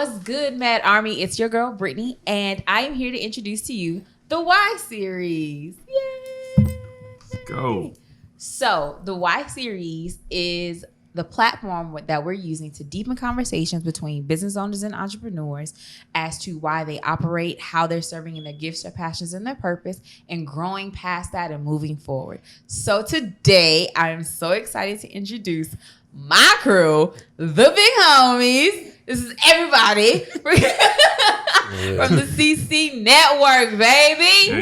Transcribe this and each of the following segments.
What's good, MAAD Army? It's your girl, Brittnee, and I am here to introduce to you the Y Series. Yay! Let's go. So, the Y Series is the platform that we're using to deepen conversations between business owners and entrepreneurs as to why they operate, how they're serving in their gifts, their passions, and their purpose, and growing past that and moving forward. So today, I am so excited to introduce my crew, the big homies. This is everybody from the CC Network, baby.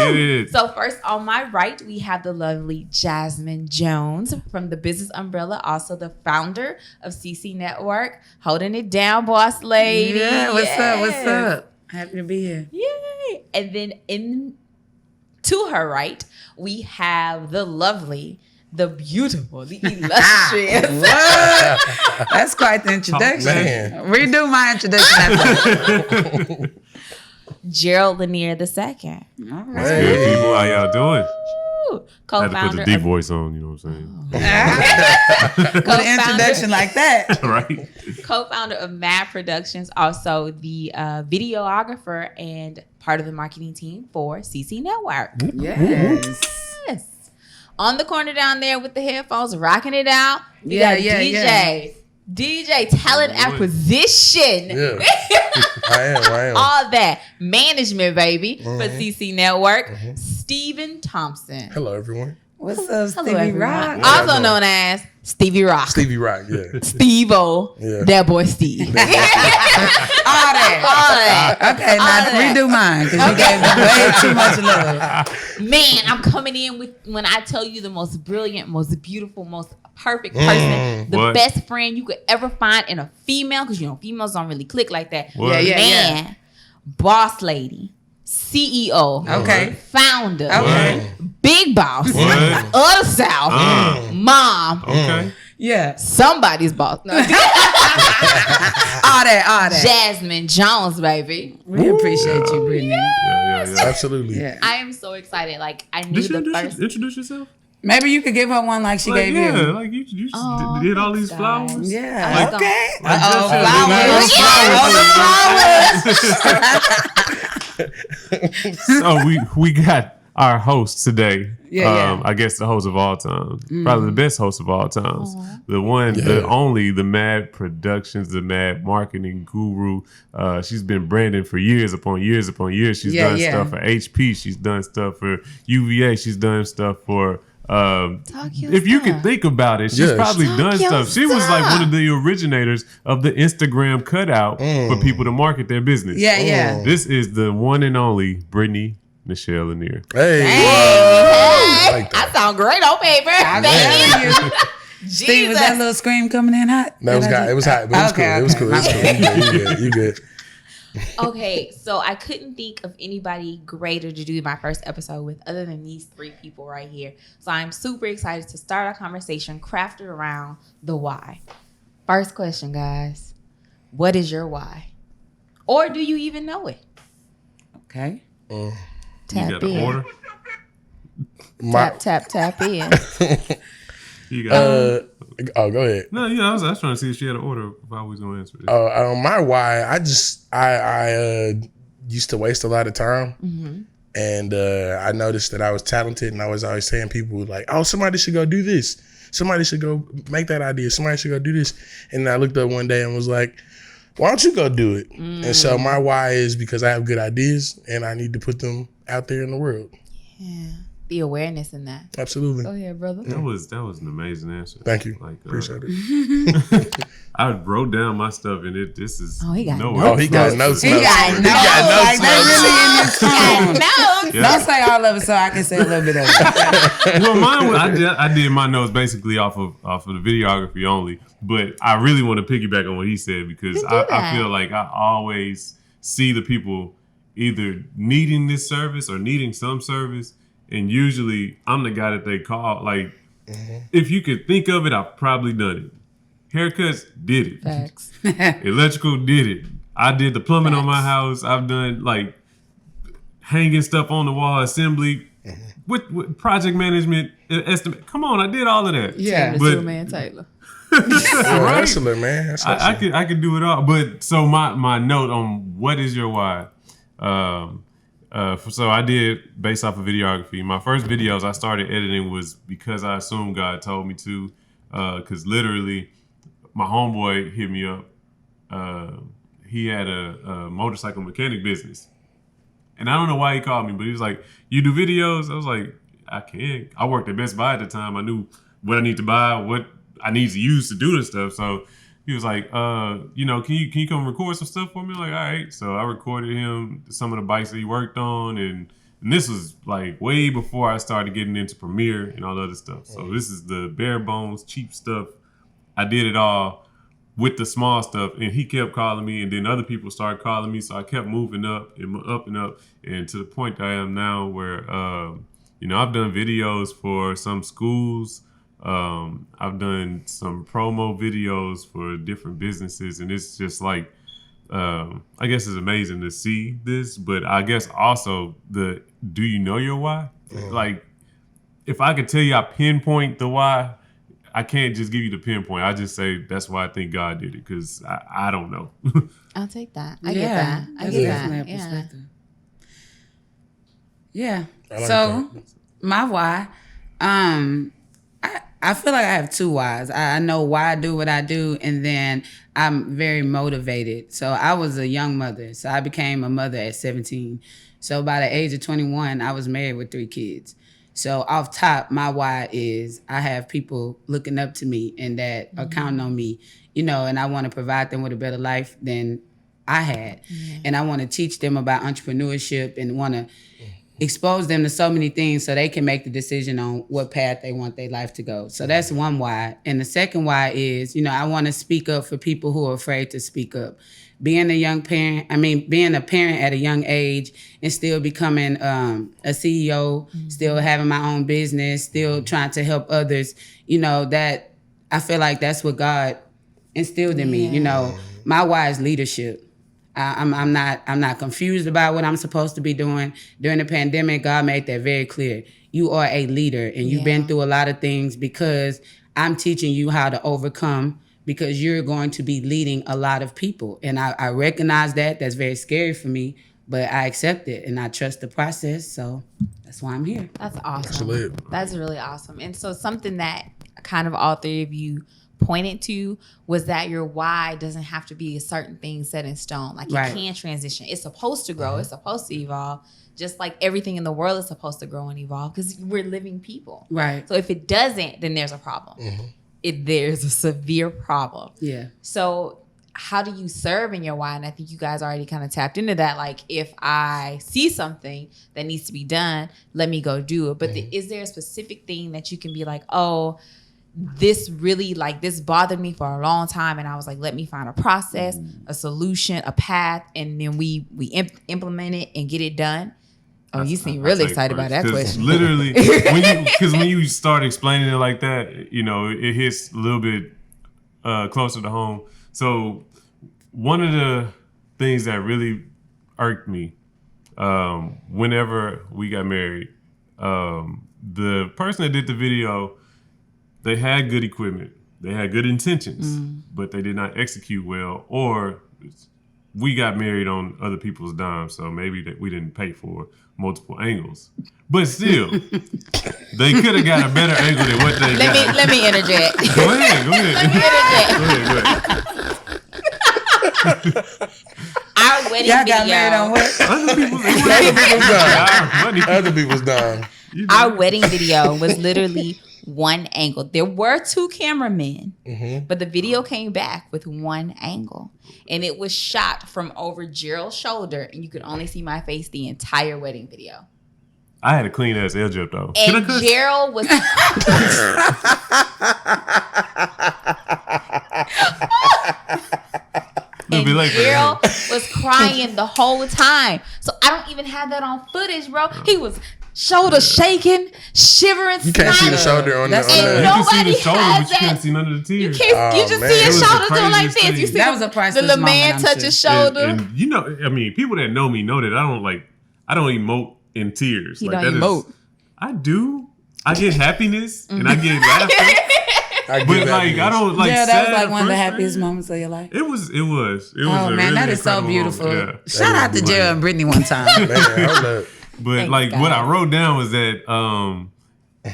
Yeah. So first on my right, we have the lovely Jazmin Jones from the business umbrella, also the founder of CC Network. Holding it down, boss lady. Yeah, what's up? What's up? Happy to be here. Yay. And then to her right, we have the lovely, the beautiful, the illustrious. That's quite the introduction. Man. Redo my introduction. Gerald Linnear II. All Good right. people, how y'all doing? Woo. I had to put Co-founder the deep of, voice on, you know what I'm With an introduction like that. saying? Right? co-founder of MAAD Productions, also the videographer and part of the marketing team for CC Network. Yes. Yes. On the corner down there with the headphones, rocking it out. We Yeah, got yeah, DJ. yeah. DJ talent acquisition. Yeah. I am. All that. Management, baby, for CC Network. Stephen Thompson. Hello, everyone. What's up, Hello, Stevie everyone. Rock? Yeah. Also known as StevyRoc. StevyRoc, yeah. Steve-O. Yeah. That boy Steve. All that. All that. Okay, now All that. redo mine because you gave me way too much love. Man, I'm coming in with, when I tell you, the most brilliant, most beautiful, most perfect person, the What? best friend you could ever find in a female, because you know females don't really click like that. What? Yeah, Man, boss lady, CEO, Okay. founder, Okay. big boss, What? of the South, mom, Okay. Yeah. somebody's boss. No. All that. Jazmin Jones, baby. We appreciate you, Brittney. Yeah. Absolutely. Yeah. I am so excited. Like, I knew Did you the first. introduce yourself? Maybe you could give her one like she Like, gave yeah, you. like you just Oh, did all thanks, these flowers. guys. Yeah. Like, Okay. Like Uh-oh, flowers. flowers. So we got our host today. Yeah. I guess the host of all time. Probably the best host of all times. The one, Yeah. the only, the MAAD Productions, the MAAD marketing guru. She's been branding for years upon years upon years. She's Yeah, done yeah. stuff for HP. She's done stuff for UVA. She's done stuff for Talk your if you stuff. could think about it, she's Yes. probably Talk done your stuff. She was like stuff. one of the originators of the Instagram cutout for people to market their business. Yeah. This is the one and only Brittnee Serve. Hey. Hey, like that. I sound great on paper. I Thank love you. you. Steve, was that Jesus. little scream coming in hot? That was hot. It was hot, but it was Okay, cool. It was okay. cool. It was cool. You good. Okay, so I couldn't think of anybody greater to do my first episode with other than these three people right here. So I'm super excited to start our conversation crafted around the why. First question, guys. What is your why? Or do you even know it? Okay. You Tap got in. an order? Tap in. You got Oh, go ahead. No, I was trying to see if she had an order if I was going to answer it. My why, I used to waste a lot of time. And I noticed that I was talented, and I was always saying people were like, oh, somebody should go do this. Somebody should go make that idea. Somebody should go do this. And I looked up one day and was like, why don't you go do it? And so my why is because I have good ideas and I need to put them out there in the world. Yeah. The awareness in that. Absolutely. Go ahead, brother. That was an amazing answer. Thank you. Like, Appreciate it. I wrote down my stuff and this is Oh, he got no. notes. Oh, he got notes. He got He notes. got Like, they really in his phone. No. Yeah. Don't say all of it so I can say a little bit of it. Well, mine was, I did my notes basically off of the videography only, but I really want to piggyback on what he said because Then do I that. feel like I always see the people either needing this service or needing some service, and usually I'm the guy that they call. Like, if you could think of it, I've probably done it. Haircuts, did it. Facts. Electrical, did it. I did the plumbing on my house. I've done like hanging stuff on the wall, assembly, with project management, estimate. Come on, I did all of that. Yeah. Mr. But- Man Taylor. Right? Hustler, man. That's I could do it all. But so my note on what is your why? So I did based off of videography. My first videos I started editing was because I assumed God told me to. Because literally, my homeboy hit me up. He had a motorcycle mechanic business. And I don't know why he called me, but he was like, "You do videos?" I was like, "I can." I worked at Best Buy at the time. I knew what I need to buy, what I need to use to do this stuff. So he was like, can you come record some stuff for me? I'm like, all right. So I recorded him some of the bikes that he worked on. And this was like way before I started getting into Premiere and all the other stuff. So this is the bare bones, cheap stuff. I did it all with the small stuff, and he kept calling me, and then other people started calling me, so I kept moving up and up and up, and to the point that I am now where, I've done videos for some schools. I've done some promo videos for different businesses, and it's just like, I guess it's amazing to see this, but I guess also do you know your why? Like, if I could tell you I pinpoint the why, I can't just give you the pinpoint. I just say that's why I think God did it, because I don't know. I'll take that. I get that. I get that. Yeah. like So my why, I feel like I have two whys. I know why I do what I do, and then I'm very motivated. So I was a young mother. So I became a mother at 17. So by the age of 21, I was married with 3 kids. So off top, my why is I have people looking up to me and that are counting on me, and I want to provide them with a better life than I had. And I want to teach them about entrepreneurship and want to expose them to so many things so they can make the decision on what path they want their life to go. So that's one why. And the second why is, I want to speak up for people who are afraid to speak up. Being a parent at a young age and still becoming a CEO, still having my own business, still trying to help others, that I feel like that's what God instilled in me. My why is leadership. I'm not confused about what I'm supposed to be doing. During the pandemic, God made that very clear. You are a leader, and you've been through a lot of things because I'm teaching you how to overcome, because you're going to be leading a lot of people. And I recognize that. That's very scary for me, but I accept it and I trust the process. So that's why I'm here. That's awesome. Absolutely. That's really awesome. And so something that kind of all 3 of you pointed to was that your why doesn't have to be a certain thing set in stone. Like, it can transition. It's supposed to grow. It's supposed to evolve. Just like everything in the world is supposed to grow and evolve, because we're living people. Right. So if it doesn't, then there's a problem. There's a severe problem. Yeah. So how do you serve in your why? And I think you guys already kind of tapped into that. Like, if I see something that needs to be done, let me go do it. But is there a specific thing that you can be like, oh, this really, like, this bothered me for a long time, and I was like, let me find a process, a solution, a path, and then we implement it and get it done? Oh, you seem really excited about that question. Literally, when you start explaining it like that, it hits a little bit closer to home. So one of the things that really irked me whenever we got married, the person that did the video, they had good equipment, they had good intentions, but they did not execute well, or we got married on other people's dime, so maybe that we didn't pay for multiple angles. But still, they could have got a better angle than what they got. Let me interject. Go ahead. Our wedding Y'all video. got married on what? Other people's dime. Our wedding video was literally one angle. There were 2 cameramen, but the video came back with one angle. And it was shot from over Gerald's shoulder, and you could only see my face the entire wedding video. I had a clean ass edge up though. And Gerald was Gerald was crying the whole time. So I don't even have that on footage, bro. He was shoulder shaking, shivering. You can't see the shoulder on That's the. and You can see the shoulder, has but you can't that. see none of the tears. You can't. You just see his It was shoulder the doing like craziest this. You thing. see That was a priceless the moment, man I'm touch sure. his shoulder. And people that know me know that I don't emote in tears. He like, don't emote. I do. I get happiness and I get laughter. But like, I don't like. Yeah, that was like one of the frustrated. happiest moments of your life. It was. Oh a man, really that is so incredible beautiful. moment. Yeah. Shout out to Gerald and Brittnee one time. Man, hold up. But Thanks, like guys. what I wrote down was that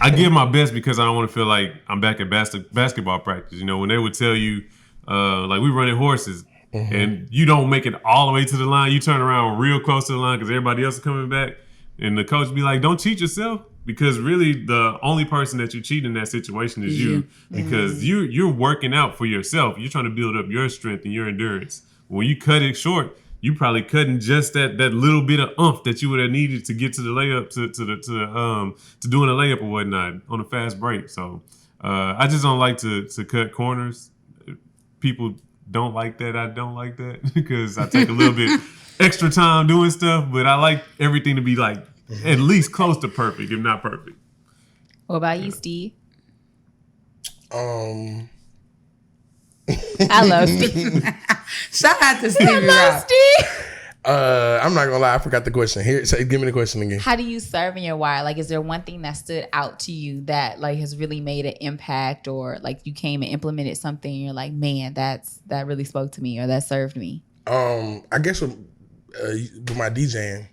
I give my best because I don't want to feel like I'm back at basketball practice. You know, when they would tell you like we running horses and you don't make it all the way to the line, you turn around real close to the line because everybody else is coming back, and the coach be like, "Don't cheat yourself." Because really, the only person that you're cheating in that situation is you. Because you're working out for yourself. You're trying to build up your strength and your endurance. When you cut it short, you probably cutting just that little bit of oomph that you would have needed to get to the layup, to doing a layup or whatnot on a fast break. So I just don't like to cut corners. People don't like that. I don't like that because I take a little bit extra time doing stuff. But I like everything to be like at least close to perfect, if not perfect. What about you, Steve? Um, I love Steve. Shout out to I StevyRoc. love Steve. I'm not gonna lie, I forgot the question. Here, give me the question again. How do you serve in your why? Like, is there one thing that stood out to you that like has really made an impact, or like you came and implemented something and you're like, man, that really spoke to me or that served me? I guess with my DJing,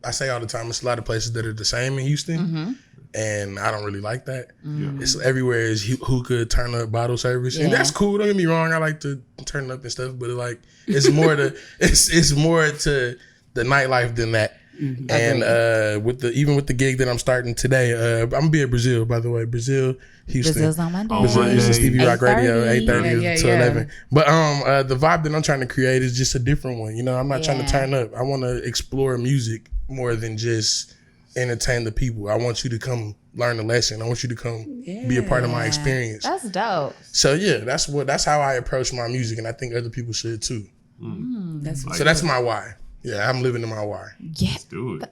I say all the time, it's a lot of places that are the same in Houston, and I don't really like that. It's everywhere is hookah, turn up, bottle service, and that's cool. Don't get me wrong, I like to turn up and stuff, but like it's more to it's more to the nightlife than that. And with the gig that I'm starting today, I'm gonna be at Brazil, by the way, Brazil, Houston. Brazil's on Monday. Brazil, Houston, StevyRoc Radio, 8:30 to 11. But the vibe that I'm trying to create is just a different one. You know, I'm not trying to turn up. I want to explore music more than just entertain the people. I want you to come learn the lesson. I want you to come be a part of my experience. That's dope. So yeah, that's how I approach my music, and I think other people should too. So that's my why. Yeah, I'm living in my why. Yeah. Let's do it.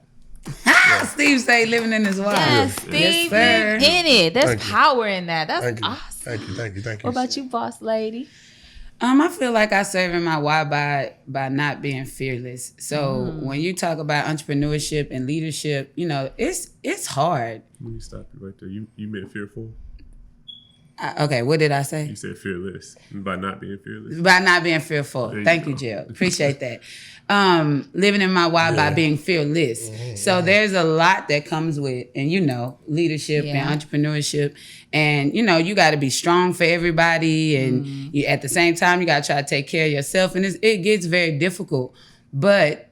Steve say living in his why. Yes, Steve, Yes, sir. live in it. There's Thank you. power in that. That's Thank you. awesome. Thank you. What about you, boss lady? I feel like I serve in my why by not being fearless. So when you talk about entrepreneurship and leadership, you know, it's hard. Let me stop you right there. You meant fearful. Okay, what did I say? You said fearless by not being fearless. By not being fearful. you Thank go. you, Gerald. Appreciate that. Living in my why by being fearless. So there's a lot that comes with, and you know, leadership and entrepreneurship. And you know, you got to be strong for everybody, and you, at the same time, you got to try to take care of yourself. And it gets very difficult. But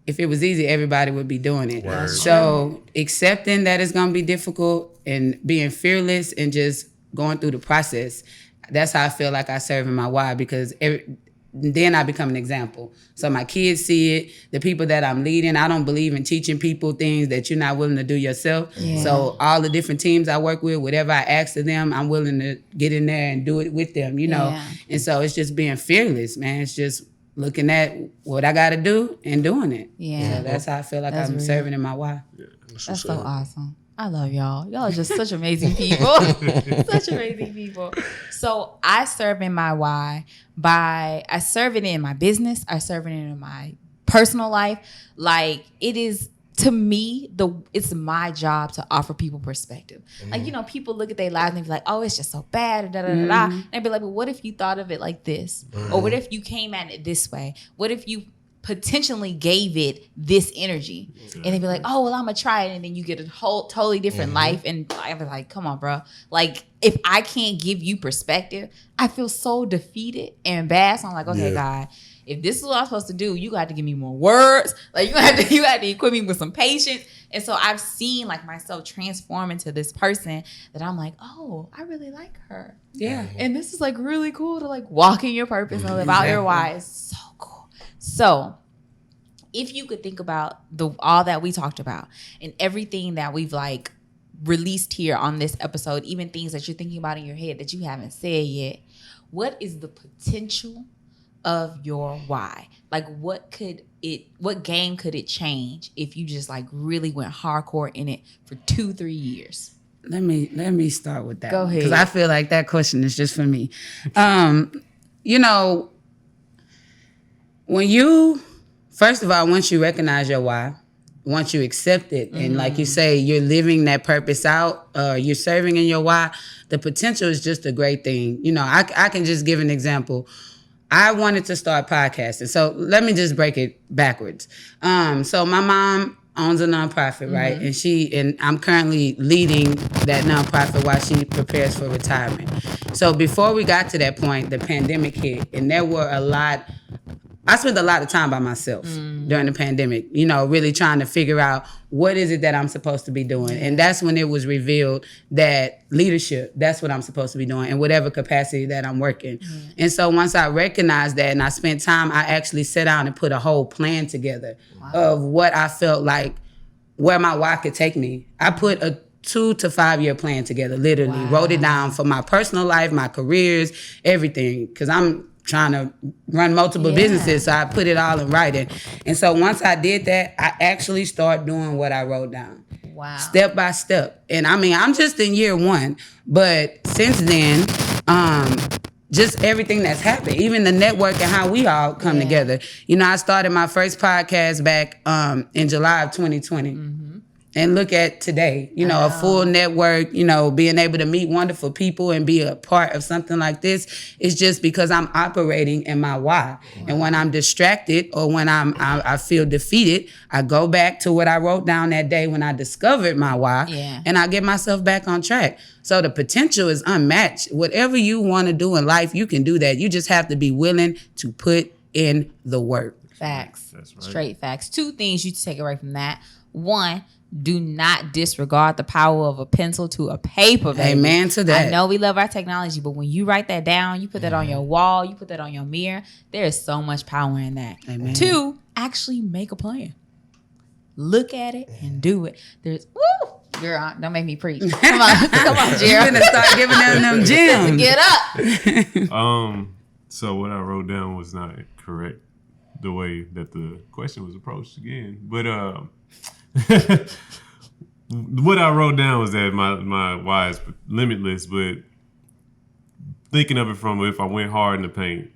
if it was easy, everybody would be doing it. Word. So accepting that it's gonna be difficult and being fearless and just going through the process. That's how I feel like I serve in my why, because then I become an example. So my kids see it. The people that I'm leading, I don't believe in teaching people things that you're not willing to do yourself. Yeah. So all the different teams I work with, whatever I ask of them, I'm willing to get in there and do it with them, you know. Yeah. And so it's just being fearless, man. It's just looking at what I got to do and doing it. Yeah. So that's how I feel like That's I'm real. serving in my why. That's so awesome. I love y'all. Y'all are just such amazing people. Such amazing people. So I serve in my why by I serve it in my business. I serve it in my personal life. Like it is to me, it's my job to offer people perspective. Like, you know, people look at their lives and they be like, oh, it's just so bad, or da da da da. And they be like, well, what if you thought of it like this? Or what if you came at it this way? What if you potentially gave it this energy? And they'd be like, oh, well, I'm gonna try it. And then you get a whole totally different life. And I'd be like, come on, bro. Like, if I can't give you perspective, I feel so defeated and bad. So I'm like, okay, God, if this is what I'm supposed to do, you got to give me more words. Like, you have to equip me with some patience. And so I've seen like myself transform into this person that I'm like, oh, I really like her. Yeah. And this is like really cool to like walk in your purpose and live out your why. It's so cool. So if you could think about all that we talked about and everything that we've like released here on this episode, even things that you're thinking about in your head that you haven't said yet, what is the potential of your why? Like what game could it change if you just like really went hardcore in it for 2-3 years? Let me start with that. Go ahead. Because I feel like that question is just for me. You know, when you, first of all, once you recognize your why, once you accept it, and like you say, you're living that purpose out, you're serving in your why, the potential is just a great thing. You know, I can just give an example. I wanted to start podcasting. So let me just break it backwards. So my mom owns a nonprofit, right? And I'm currently leading that nonprofit while she prepares for retirement. So before we got to that point, the pandemic hit, and I spent a lot of time by myself during the pandemic, you know, really trying to figure out what is it that I'm supposed to be doing. And that's when it was revealed that leadership, that's what I'm supposed to be doing in whatever capacity that I'm working. And so once I recognized that and I spent time, I actually sat down and put a whole plan together of what I felt like, where my why could take me. I put a 2 to 5 year plan together, literally. Wrote it down for my personal life, my careers, everything. Because I'm trying to run multiple businesses, so I put it all in writing. And so once I did that, I actually started doing what I wrote down. Wow. Step by step. And I mean, I'm just in year 1, but since then, just everything that's happened, even the network and how we all come together. You know, I started my first podcast back in July of 2020. And look at today, you know, a full network, you know, being able to meet wonderful people and be a part of something like this is just because I'm operating in my why. And when I'm distracted or when I feel defeated, I go back to what I wrote down that day when I discovered my why, and I get myself back on track. So the potential is unmatched. Whatever you want to do in life, you can do that. You just have to be willing to put in the work. Facts. That's right. Straight facts. 2 things you take away from that. 1, do not disregard the power of a pencil to a paper, baby. Amen to that. I know we love our technology, but when you write that down, you put that on your wall, you put that on your mirror, there is so much power in that. Amen. 2, actually make a plan. Look at it and do it. There's, girl, don't make me preach. Come on, Gerald. You're gonna start giving them gems. Get up. So what I wrote down was not correct the way that the question was approached again. But what I wrote down was that my why is limitless, but thinking of it from if I went hard in the paint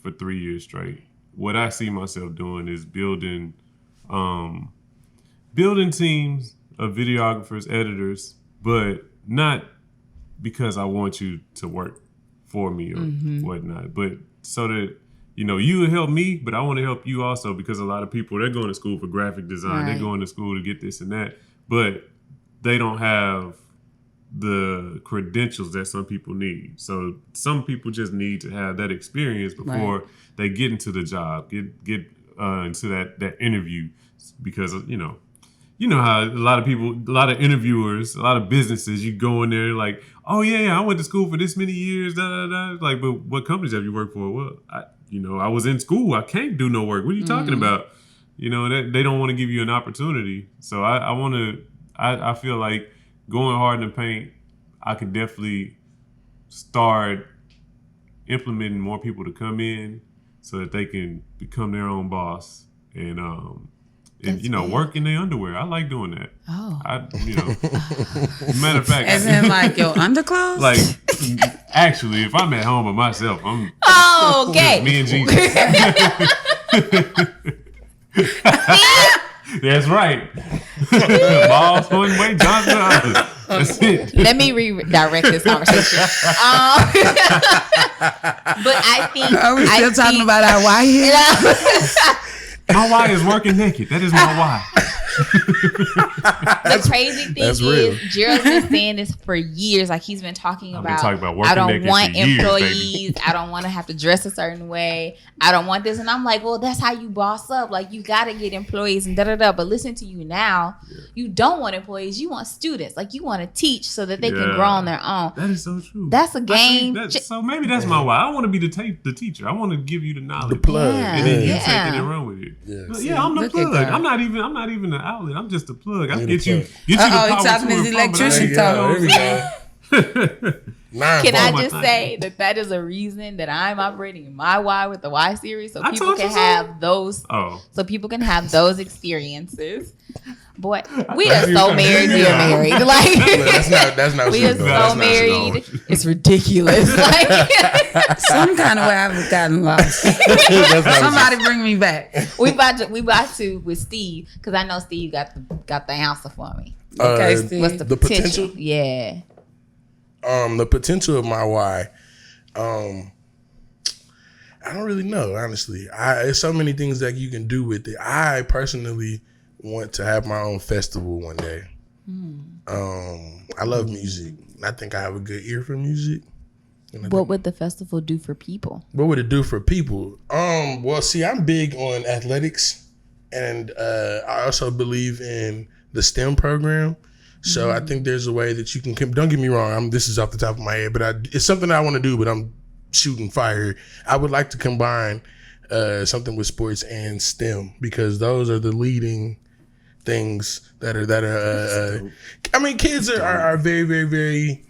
for 3 years straight, what I see myself doing is building teams of videographers, editors, but not because I want you to work for me or whatnot, but so that, you know, you will help me, but I want to help you also, because a lot of people, they're going to school for graphic design. They're going to school to get this and that, but they don't have the credentials that some people need. So some people just need to have that experience before they get into the job, get into that interview, because, you know how a lot of interviewers, a lot of businesses, you go in there like, oh yeah, I went to school for this many years, like, but what companies have you worked for? Well, I was in school. I can't do no work. What are you talking about? You know, they don't want to give you an opportunity. So I feel like going hard in the paint, I could definitely start implementing more people to come in so that they can become their own boss and work in their underwear. I like doing that. Oh. Matter of fact. As in like your underclothes? Like, actually, if I'm at home by myself, I'm okay. me and Jesus. That's right. Balls one way, Johnson the other. That's it. Let me redirect this conversation. But I think... Are we still talking about our why here? My why is working naked. That is my why. The crazy thing is, Gerald's been saying this for years. Like, he's been talking about working I don't naked want for years, employees. I don't want to have to dress a certain way. I don't want this. And I'm like, well, that's how you boss up. Like, you got to get employees and da-da-da. But listen to you now. Yeah. You don't want employees. You want students. Like, you want to teach so that they can grow on their own. That is so true. That's a game. So maybe that's my why. I want to be the teacher. I want to give you the knowledge. The plug. Yeah. And then you take it and run with it. Yeah, I'm the plug. I'm not even the outlet. I'm just the plug. I get you the he's power talking to his and from, electrician but I- talk. Can I my just time. say that is a reason that I'm operating my why with the why series, so I people told can you so. have those. Oh. So people can have those experiences. Boy, we thought are you so were married. gonna We do are that. married. Look, Like that's not what we she are was doing. so That's not what she was married. doing. It's ridiculous. Like Some kind of way I've gotten lost. That's not what Somebody bring me back. we about to with Steve, because I know Steve got the answer for me. Okay, Uh, Steve. What's the, The potential? potential? Yeah. The potential of my why, I don't really know, honestly. There's so many things that you can do with it. I personally want to have my own festival one day. I love music. I think I have a good ear for music. What would the festival do for people? What would it do for people? Well, see, I'm big on athletics, and I also believe in the STEM program. So I think there's a way that you can. Don't get me wrong. This is off the top of my head, but it's something I want to do. But I'm shooting fire. I would like to combine something with sports and STEM, because those are the leading things that are. I mean, kids are very, very, very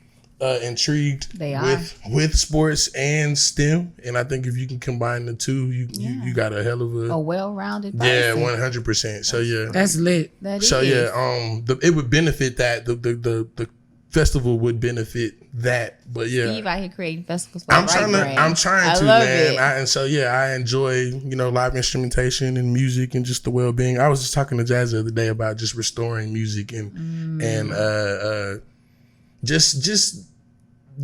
intrigued They are. with sports and STEM, and I think if you can combine the two, you got a hell of A well-rounded yeah, person. 100%. So yeah, That's lit. That so is. yeah, it would benefit that the festival would benefit that, but yeah. Steve out here creating festivals for I'm the trying right to, brand. I'm trying I to, love man. it. And so yeah, I enjoy live instrumentation and music and just the well being. I was just talking to Jazz the other day about just restoring music and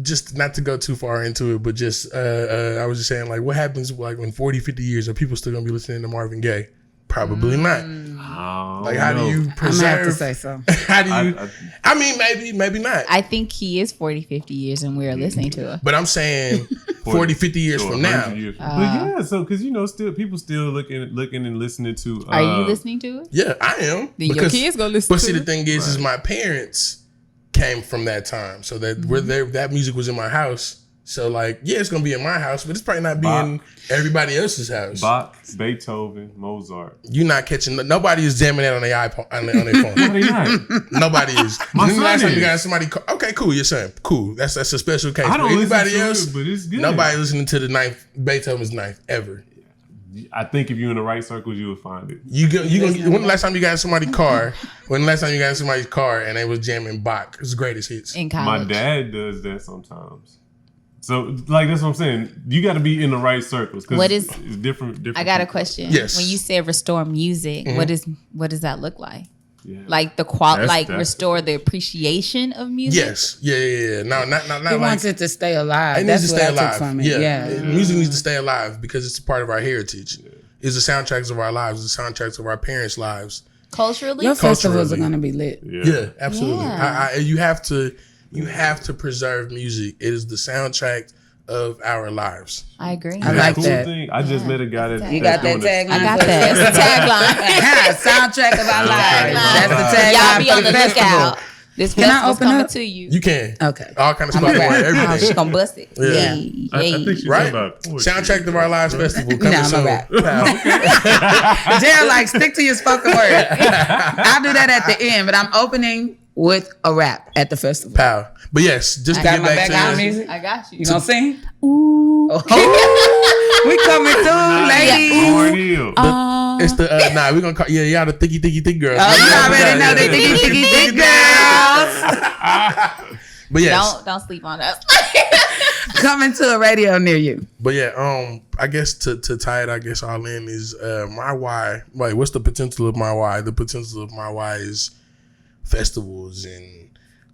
just not to go too far into it, but just I was just saying, like, what happens like when 40, 50 years are people still gonna be listening to Marvin Gaye? Probably not. Like, how do you I'm gonna have to preserve? say so. How do you? I mean, maybe not. I think he is 40, 50 years and we're listening to it. But I'm saying 40, 50 years from now. But yeah, so because still people still looking and listening to. Are you listening to it? Yeah, I am. Then your kids gonna listen But to see, the it. thing is my parents came from that time, so that where that music was in my house. So like, yeah, it's gonna be in my house, but it's probably not being everybody else's house. Bach, Beethoven, Mozart. You're not catching. Nobody is jamming that on their iPhone on their phone. No, they not. Nobody is. My When the last son time you is. got somebody? Okay, cool. Your son, cool. That's a special case. I don't But listen anybody to else, it, but it's good. nobody listening to the ninth Beethoven's ninth ever. I think if you're in the right circles, you will find it. When the last time you got in somebody's car? When the last time you got in somebody's car and they was jamming Bach? It's the greatest hits. In My college. dad does that sometimes. So, like, that's what I'm saying. You got to be in the right circles. What is- it's different? I got a people. question. Yes. When you say restore music, what does that look like? Yeah. Like That's- restore the appreciation of music? Yes. Yeah. No, not He like. wants it to stay alive. It needs That's to what stay I took alive. from it. Yeah. Music needs to stay alive because it's a part of our heritage. It's the soundtracks of our lives. It's the soundtracks of our parents' lives. Culturally? Your festivals are Culturally. gonna be lit. Yeah, absolutely. Yeah. You have to preserve music. It is the soundtrack of our lives. I agree. I The like cool that. thing, I just met a guy that You got that that's doing tagline? I got that. That's the tagline. Soundtrack of our lives. That's the Y'all tagline be for on the festival. lookout. This Can I festival's open coming up? to you. You can. Okay. All kind of I'm spoken a word, rap. Oh, she everything. gonna bust it. Yeah. Yay. I think she's Right? about poetry. Soundtrack of our lives festival coming Nah, I'm a soon. rap. Pal. Gerald, like, stick to your spoken word. I'll do that at the end, but I'm opening with a rap at the festival. Pal. But yes, just to Got get my back background to music. I got you. You gonna sing? Ooh. Oh. We coming through, ladies. Lauren Hill. it's the we're gonna call y'all the thicky girls. Oh, you already know they thicky girls. But yes. Don't sleep on us. Coming to a radio near you. But yeah, I guess to tie it, all in is my why. Like, what's the potential of my why? The potential of my why is festivals and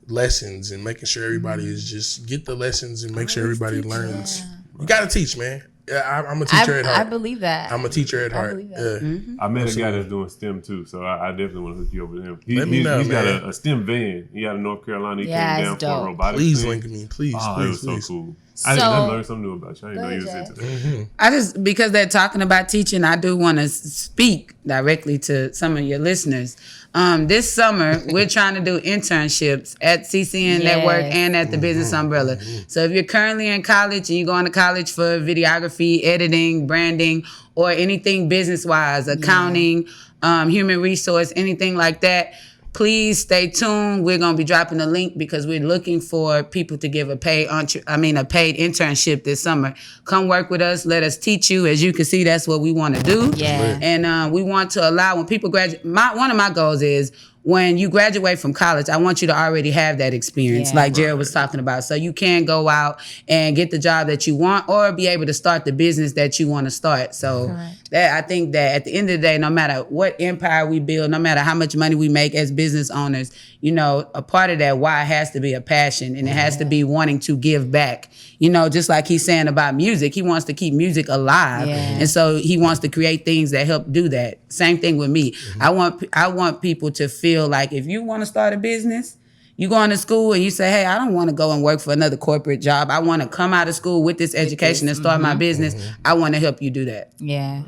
lessons and making sure everybody is just get the lessons and make sure everybody learns. You gotta teach, man. Yeah, I'm a teacher at heart. I believe that. I'm a teacher at heart. believe that. Yeah. I met a guy that's doing STEM too, so I definitely want to hook you up with him. Let me know, he's got man. a STEM van. He out of North Carolina. He Yeah, came down it's for a dope. robotics Please thing. link me, please. Oh, it was please. so cool. So- I learned something new about you. I didn't know you was Go into ahead, that. Because they're talking about teaching, I do want to speak directly to some of your listeners. This summer, we're trying to do internships at CCN Yes. Network and at the Business Umbrella. So if you're currently in college and you're going to college for videography, editing, branding, or anything business-wise, accounting, human resource, anything like that, Please stay tuned. We're gonna be dropping a link because we're looking for people to give a paid internship this summer. Come work with us. Let us teach you. As you can see, that's what we want to do. Yeah. And we want to allow when people graduate. One of my goals is when you graduate from college, I want you to already have that experience, like Gerald was talking about. So you can go out and get the job that you want or be able to start the business that you want to start. So I think that at the end of the day, no matter what empire we build, no matter how much money we make as business owners, you know, a part of that why has to be a passion, and it has to be wanting to give back. You know, just like he's saying about music, he wants to keep music alive. And so he wants to create things that help do that. Same thing with me. I want people to feel like if you want to start a business, you go into school and you say, hey, I don't want to go and work for another corporate job. I want to come out of school with this education and start my business. I want to help you do that. Yeah.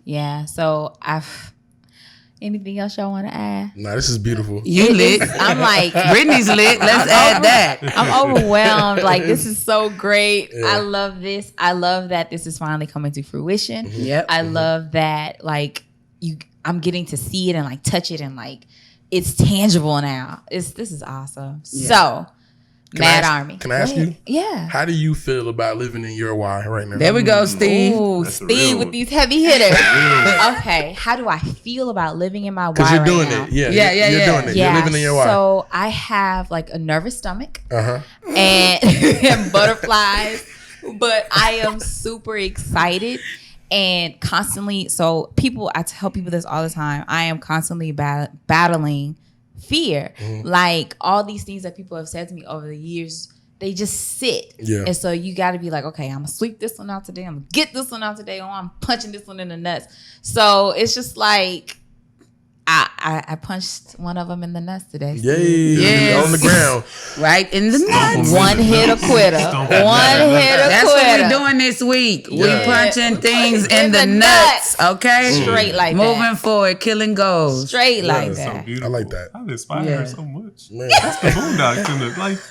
Yeah. So anything else y'all want to add? Nah, this is beautiful. You lit. I'm like, Brittnee's lit. Let's add that. I'm overwhelmed. Like, this is so great. I love this. I love that this is finally coming to fruition. Yep. I love that, like, I'm getting to see it and like touch it and like it's tangible now. This is awesome. So, MAAD Army. Can I ask you? Yeah. How do you feel about living in your why right now? There we go, Steve. Ooh, That's a Steve real with one. these heavy hitters. Okay, how do I feel about living in my why Because you're right doing now? it. Yeah. Yeah, You're yeah. doing it. You're living in your why. So I have like a nervous stomach Uh-huh. and butterflies, but I am super excited and constantly. So I tell people this all the time. I am constantly battling fear. Like all these things that people have said to me over the years, they just sit. Yeah. And so you got to be like, okay, I'm gonna sleep this one out today. I'm gonna get this one out today. Oh, I'm punching this one in the nuts. So it's just like I punched one of them in the nuts today. Yay. Yes. On the ground. Right in the nuts. One hit a quitter. One hit a That's quitter. what we're doing this week. We Yeah. punching things in the nuts. Okay? Straight like Moving that. forward, killing goals. Straight like That's so that. beautiful. I like that. I inspire Yeah. her so much. Man. That's the boondocks in the life.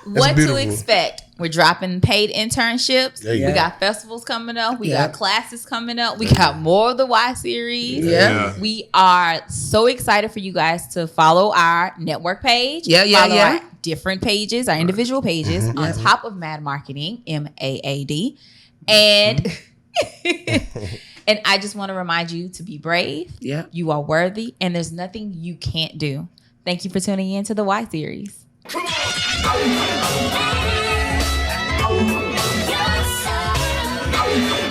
What to beautiful. expect? We're dropping paid internships. Yeah, yeah. We got festivals coming up. We Yeah. got classes coming up. We got more of the Y series. Yeah. We are so excited for you guys to follow our network page. Yeah, yeah, follow yeah. our different pages, our individual pages on top of MAAD Marketing, MAAD. And and I just want to remind you to be brave. Yeah. You are worthy, and there's nothing you can't do. Thank you for tuning in to the Y series. Come on!